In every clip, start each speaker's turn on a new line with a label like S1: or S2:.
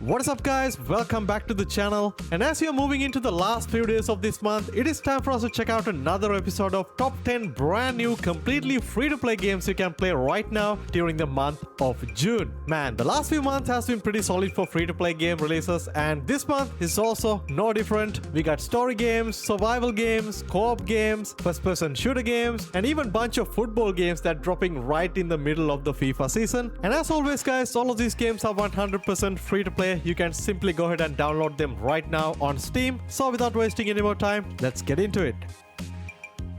S1: What is up guys, welcome back to the channel, and as you are moving into the last few days of this month, it is time for us to check out another episode of top 10 brand new completely free to play games you can play right now during the month of June. Man, the last few months has been pretty solid for free to play game releases, and this month is also no different. We got story games, survival games, co-op games, first person shooter games, and even bunch of football games that dropping right in the middle of the FIFA season. And as always guys, all of these games are 100% free to play. You can simply go ahead and download them right now on Steam. So without wasting any more time, let's get into it.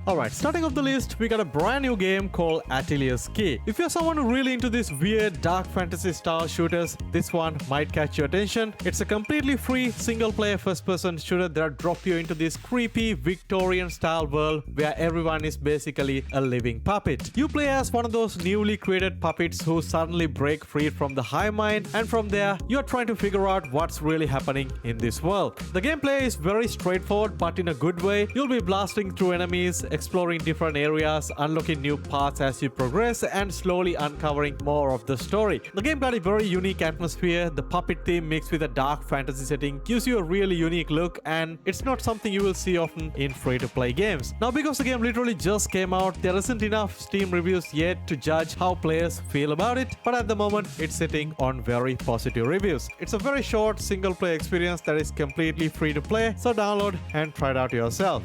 S1: Alright, starting off the list, we got a brand new game called Ateliers Key. If you're someone who really into this weird dark fantasy style shooters, this one might catch your attention. It's a completely free single player first person shooter that drop you into this creepy Victorian style world where everyone is basically a living puppet. You play as one of those newly created puppets who suddenly break free from the hive mind, and from there you're trying to figure out what's really happening in this world. The gameplay is very straightforward but in a good way. You'll be blasting through enemies, exploring different areas, unlocking new paths as you progress, and slowly uncovering more of the story. The game got a very unique atmosphere. The puppet theme mixed with a dark fantasy setting gives you a really unique look, and it's not something you will see often in free-to-play games. Now, because the game literally just came out, there isn't enough Steam reviews yet to judge how players feel about it, but at the moment it's sitting on very positive reviews. It's a very short single-player experience that is completely free to play, so download and try it out yourself.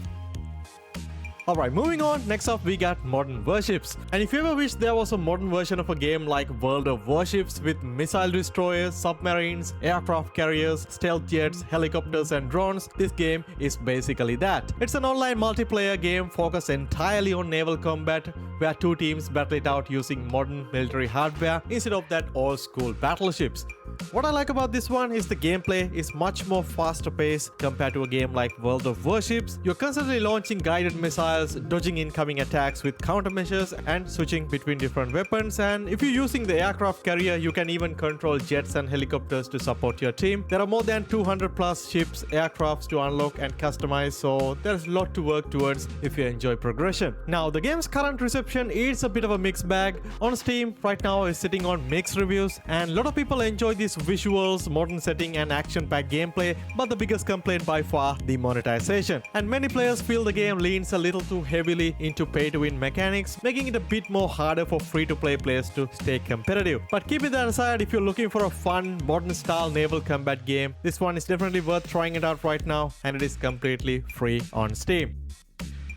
S1: Alright, moving on, next up we got Modern Warships. And if you ever wish there was a modern version of a game like World of Warships with missile destroyers, submarines, aircraft carriers, stealth jets, helicopters and drones, this game is basically that. It's an online multiplayer game focused entirely on naval combat where two teams battle it out using modern military hardware instead of that old school battleships. What I like about this one is the gameplay is much more faster paced compared to a game like World of Warships. You're constantly launching guided missiles, dodging incoming attacks with countermeasures, and switching between different weapons. And if you're using the aircraft carrier, you can even control jets and helicopters to support your team. There are more than 200 plus ships, aircrafts to unlock and customize, so there's a lot to work towards if you enjoy progression. Now, the game's current reception is a bit of a mixed bag. On Steam, right now is sitting on mixed reviews, and a lot of people enjoy these visuals, modern setting and action-packed gameplay, but the biggest complaint by far, the monetization. And many players feel the game leans a little too heavily into pay-to-win mechanics, making it a bit more harder for free-to-play players to stay competitive. But keeping that aside, if you're looking for a fun, modern-style naval combat game, this one is definitely worth trying it out right now, and it is completely free on Steam.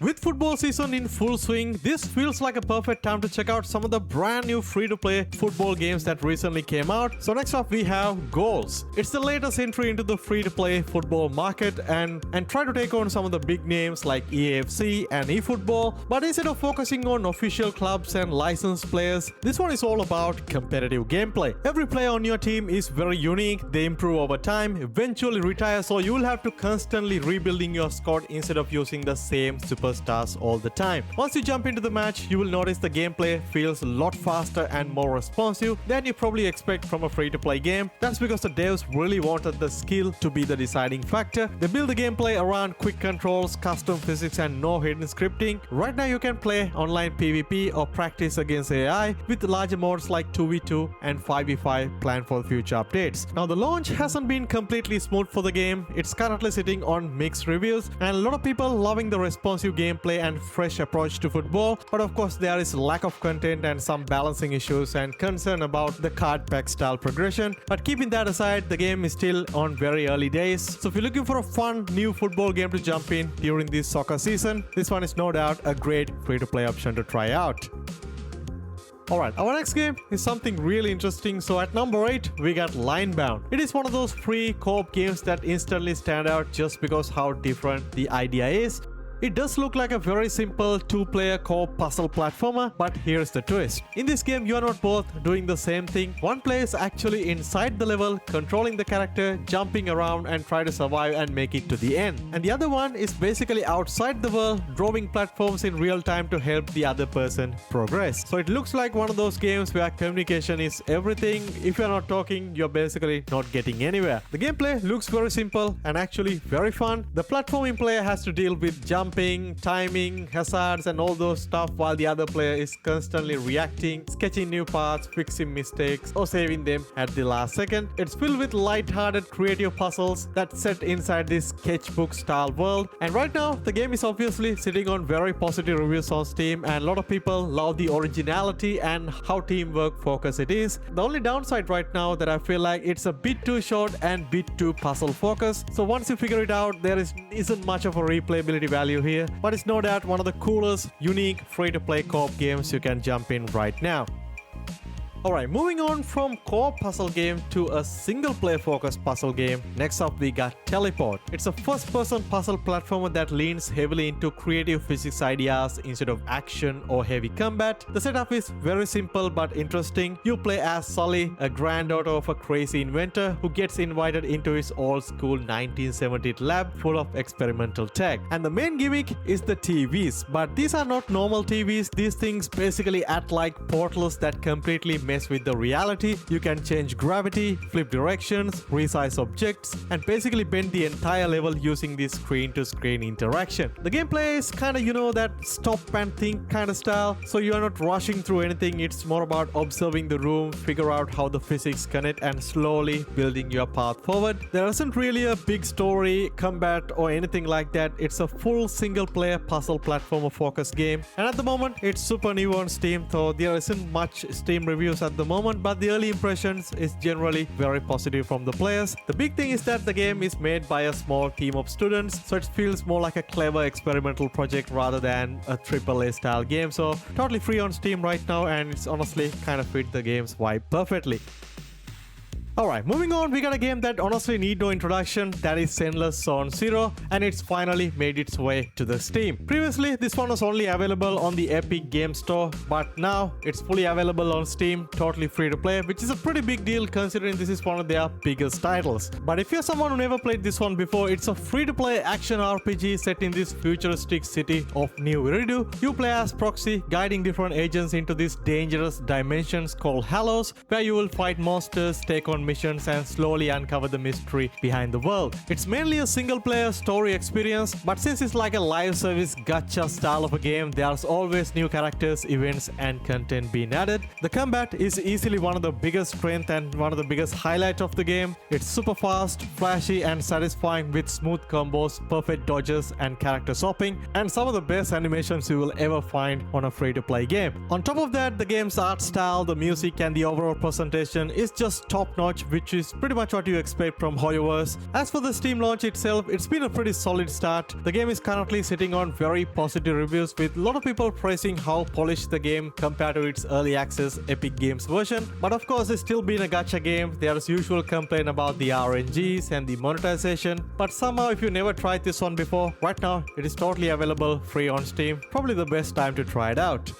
S1: With football season in full swing, this feels like a perfect time to check out some of the brand new free-to-play football games that recently came out. So next up we have Goals. It's the latest entry into the free-to-play football market and try to take on some of the big names like EAFC and eFootball. But instead of focusing on official clubs and licensed players, this one is all about competitive gameplay. Every player on your team is very unique. They improve over time, eventually retire, so you will have to constantly rebuilding your squad instead of using the same superstars all the time. Once you jump into the match, you will notice the gameplay feels a lot faster and more responsive than you probably expect from a free-to-play game. That's because the devs really wanted the skill to be the deciding factor. They build the gameplay around quick controls, custom physics and no hidden scripting. Right now you can play online PvP or practice against AI with larger modes like 2v2 and 5v5 planned for future updates. Now the launch hasn't been completely smooth for the game. It's currently sitting on mixed reviews and a lot of people loving the responsive gameplay and fresh approach to football, but of course there is lack of content and some balancing issues and concern about the card pack style progression. But keeping that aside, the game is still on very early days, so if you're looking for a fun new football game to jump in during this soccer season, this one is no doubt a great free-to-play option to try out. Alright, our next game is something really interesting. So at number 8, we got Linebound. It is one of those free co-op games that instantly stand out just because how different the idea is. It does look like a very simple two-player co-op puzzle platformer, but here's the twist. In this game, you are not both doing the same thing. One player is actually inside the level, controlling the character, jumping around and try to survive and make it to the end. And the other one is basically outside the world, drawing platforms in real time to help the other person progress. So it looks like one of those games where communication is everything. If you're not talking, you're basically not getting anywhere. The gameplay looks very simple and actually very fun. The platforming player has to deal with jump jumping, timing, hazards and all those stuff while the other player is constantly reacting, sketching new paths, fixing mistakes or saving them at the last second. It's filled with light-hearted creative puzzles that's set inside this sketchbook style world, and right now the game is obviously sitting on very positive reviews on Steam, and a lot of people love the originality and how teamwork focused it is. The only downside right now that I feel like it's a bit too short and bit too puzzle focused, so once you figure it out there isn't much of a replayability value here, but it's no doubt one of the coolest, unique, free-to-play co-op games you can jump in right now. Alright, moving on from co-op puzzle game to a single-player focused puzzle game, next up we got Teleport. It's a first-person puzzle platformer that leans heavily into creative physics ideas instead of action or heavy combat. The setup is very simple but interesting. You play as Sully, a granddaughter of a crazy inventor who gets invited into his old-school 1970s lab full of experimental tech. And the main gimmick is the TVs, but these are not normal TVs. These things basically act like portals that completely mess with the reality. You can change gravity, flip directions, resize objects, and basically bend the entire level using this screen-to-screen interaction. The gameplay is kind of, that stop and think kind of style, so you are not rushing through anything. It's more about observing the room, figure out how the physics connect, and slowly building your path forward. There isn't really a big story, combat, or anything like that. It's a full single-player puzzle platformer focused game, and at the moment it's super new on Steam, though there isn't much Steam reviews at the moment, but the early impressions is generally very positive from the players. The big thing is that the game is made by a small team of students, so it feels more like a clever experimental project rather than a AAA style game. So totally free on Steam right now, and it's honestly kind of fit the game's vibe perfectly. Alright, moving on, we got a game that honestly need no introduction, that is Zenless Zone Zero, and it's finally made its way to the Steam. Previously, this one was only available on the Epic Game Store, but now it's fully available on Steam, totally free to play, which is a pretty big deal considering this is one of their biggest titles. But if you're someone who never played this one before, it's a free to play action RPG set in this futuristic city of New Iridu. You play as Proxy, guiding different agents into these dangerous dimensions called Hallows, where you will fight monsters, take on missions, and slowly uncover the mystery behind the world. It's mainly a single-player story experience, but since it's like a live service gacha style of a game, there's always new characters, events, and content being added. The combat is easily one of the biggest strengths and one of the biggest highlights of the game. It's super fast, flashy, and satisfying with smooth combos, perfect dodges, and character swapping, and some of the best animations you will ever find on a free-to-play game. On top of that, the game's art style, the music, and the overall presentation is just top-notch, which is pretty much what you expect from Hoyoverse. As for the Steam launch itself, it's been a pretty solid start. The game is currently sitting on very positive reviews, with a lot of people praising how polished the game compared to its early access Epic Games version. But of course, it's still been a gacha game. There's usual complaint about the RNGs and the monetization, but somehow if you never tried this one before, right now it is totally available free on Steam. Probably the best time to try it out.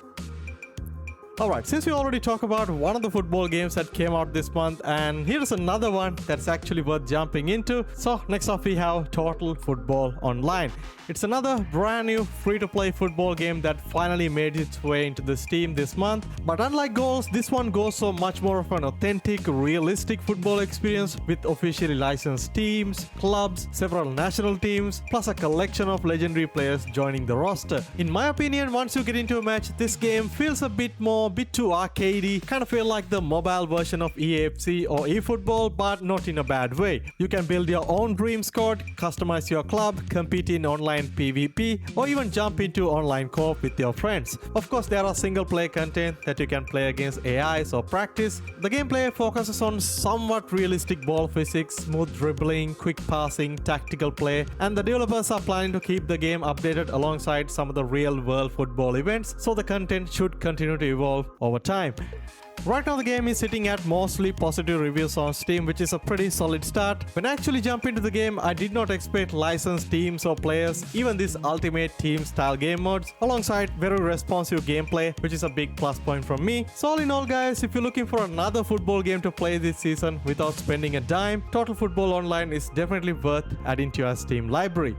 S1: Alright, since we already talked about one of the football games that came out this month, and here's another one that's actually worth jumping into. So next up we have Total Football Online. It's another brand new free-to-play football game that finally made its way into the Steam this month. But unlike Goals, this one goes so much more of an authentic, realistic football experience with officially licensed teams, clubs, several national teams, plus a collection of legendary players joining the roster. In my opinion, once you get into a match, this game feels a bit too arcadey, kind of feel like the mobile version of EAFC or eFootball, but not in a bad way. You can build your own dream squad, customize your club, compete in online PvP, or even jump into online co-op with your friends. Of course, there are single player content that you can play against AIs or practice. The gameplay focuses on somewhat realistic ball physics, smooth dribbling, quick passing, tactical play, and the developers are planning to keep the game updated alongside some of the real world football events, so the content should continue to evolve over time. Right now the game is sitting at mostly positive reviews on Steam, which is a pretty solid start. When I actually jumped into the game, I did not expect licensed teams or players, even this ultimate team style game modes, alongside very responsive gameplay, which is a big plus point from me. So all in all guys, if you're looking for another football game to play this season without spending a dime, Total Football Online is definitely worth adding to your Steam library.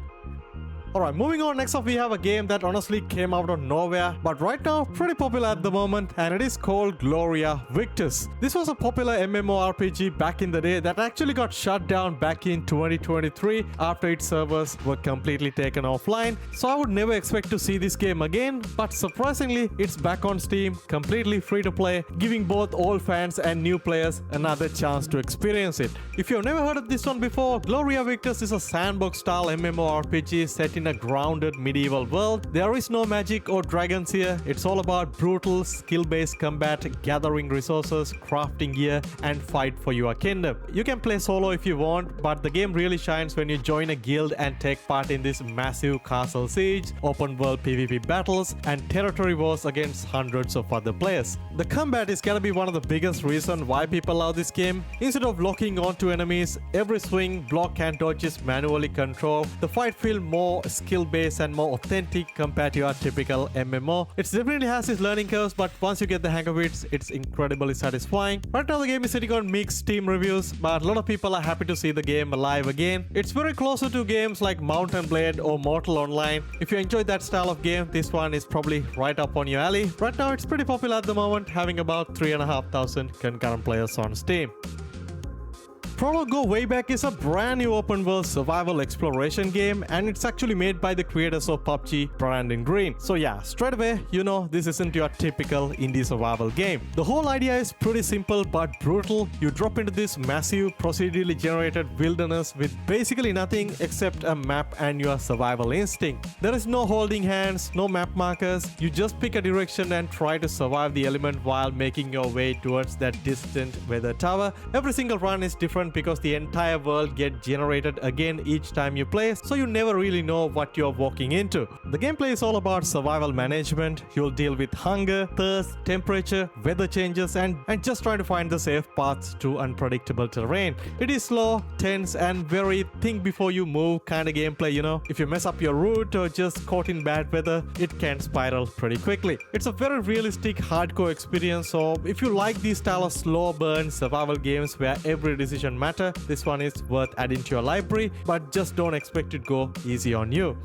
S1: Alright, moving on, next up we have a game that honestly came out of nowhere, but right now pretty popular at the moment, and it is called Gloria Victis. This was a popular MMORPG back in the day that actually got shut down back in 2023 after its servers were completely taken offline, so I would never expect to see this game again, but surprisingly it's back on Steam, completely free to play, giving both old fans and new players another chance to experience it. If you've never heard of this one before, Gloria Victis is a sandbox style MMORPG set in a grounded medieval world. There is no magic or dragons here. It's all about brutal skill-based combat, gathering resources, crafting gear, and fight for your kingdom. You can play solo if you want, but the game really shines when you join a guild and take part in this massive castle siege, open world PvP battles, and territory wars against hundreds of other players. The combat is gonna be one of the biggest reasons why people love this game. Instead of locking onto enemies, every swing, block, and dodge is manually controlled. The fight feels more skill-based and more authentic compared to your typical MMO. It definitely has its learning curves, but once you get the hang of it, it's incredibly satisfying. Right now the game is sitting on mixed Steam reviews, but a lot of people are happy to see the game alive again. It's very closer to games like Mount & Blade or Mortal Online. If you enjoyed that style of game, this one is probably right up on your alley. Right now it's pretty popular at the moment, having about 3,500 concurrent players on Steam. Prologue Go Way Back is a brand new open world survival exploration game, and it's actually made by the creators of PUBG, Brandon Green. So yeah, straight away, you know this isn't your typical indie survival game. The whole idea is pretty simple but brutal. You drop into this massive procedurally generated wilderness with basically nothing except a map and your survival instinct. There is no holding hands, no map markers. You just pick a direction and try to survive the element while making your way towards that distant weather tower. Every single run is different because the entire world gets generated again each time you play, so you never really know what you're walking into. The gameplay is all about survival management. You'll deal with hunger, thirst, temperature, weather changes, and just trying to find the safe paths through unpredictable terrain. It is slow, tense, and very think before you move kind of gameplay, you know. If you mess up your route or just caught in bad weather, it can spiral pretty quickly. It's a very realistic hardcore experience, so if you like these style of slow burn survival games where every decision matter, this one is worth adding to your library, but just don't expect it to go easy on you.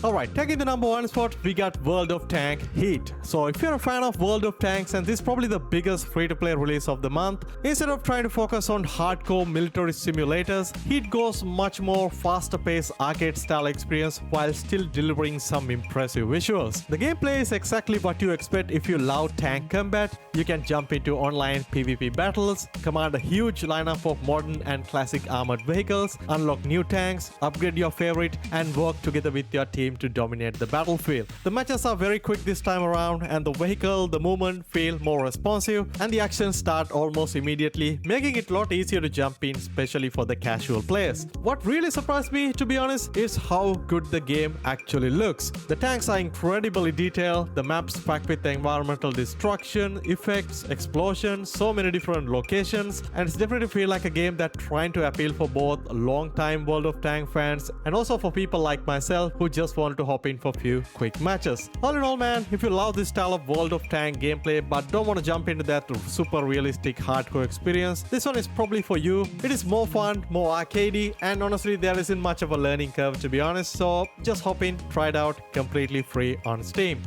S1: Alright, taking the number one spot, we got World of Tank Heat. So if you're a fan of World of Tanks, and this is probably the biggest free-to-play release of the month, instead of trying to focus on hardcore military simulators, Heat goes much more faster-paced arcade-style experience while still delivering some impressive visuals. The gameplay is exactly what you expect if you love tank combat. You can jump into online PvP battles, command a huge lineup of modern and classic armored vehicles, unlock new tanks, upgrade your favorite, and work together with your team to dominate the battlefield. The matches are very quick this time around, and the vehicle, the movement feel more responsive, and the actions start almost immediately, making it a lot easier to jump in, especially for the casual players. What really surprised me, to be honest, is how good the game actually looks. The tanks are incredibly detailed, the maps packed with environmental destruction, effects, explosions, so many different locations, and it's definitely feel like a game that's trying to appeal for both long-time World of Tank fans and also for people like myself who just wanted to hop in for a few quick matches. All in all, man, if you love this style of World of Tank gameplay but don't want to jump into that super realistic hardcore experience, this one is probably for you. It is more fun, more arcadey, and honestly there isn't much of a learning curve, to be honest, so just hop in, try it out, completely free on Steam.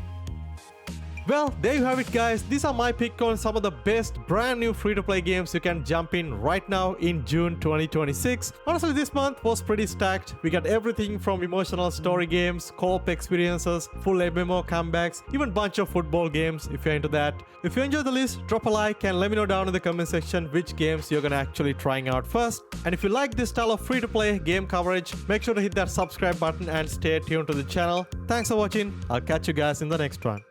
S1: Well, there you have it, guys. These are my pick on some of the best brand new free-to-play games you can jump in right now in June 2026. Honestly, this month was pretty stacked. We got everything from emotional story games, co-op experiences, full MMO comebacks, even bunch of football games if you're into that. If you enjoyed the list, drop a like and let me know down in the comment section which games you're gonna actually trying out first. And if you like this style of free-to-play game coverage, make sure to hit that subscribe button and stay tuned to the channel. Thanks for watching. I'll catch you guys in the next one.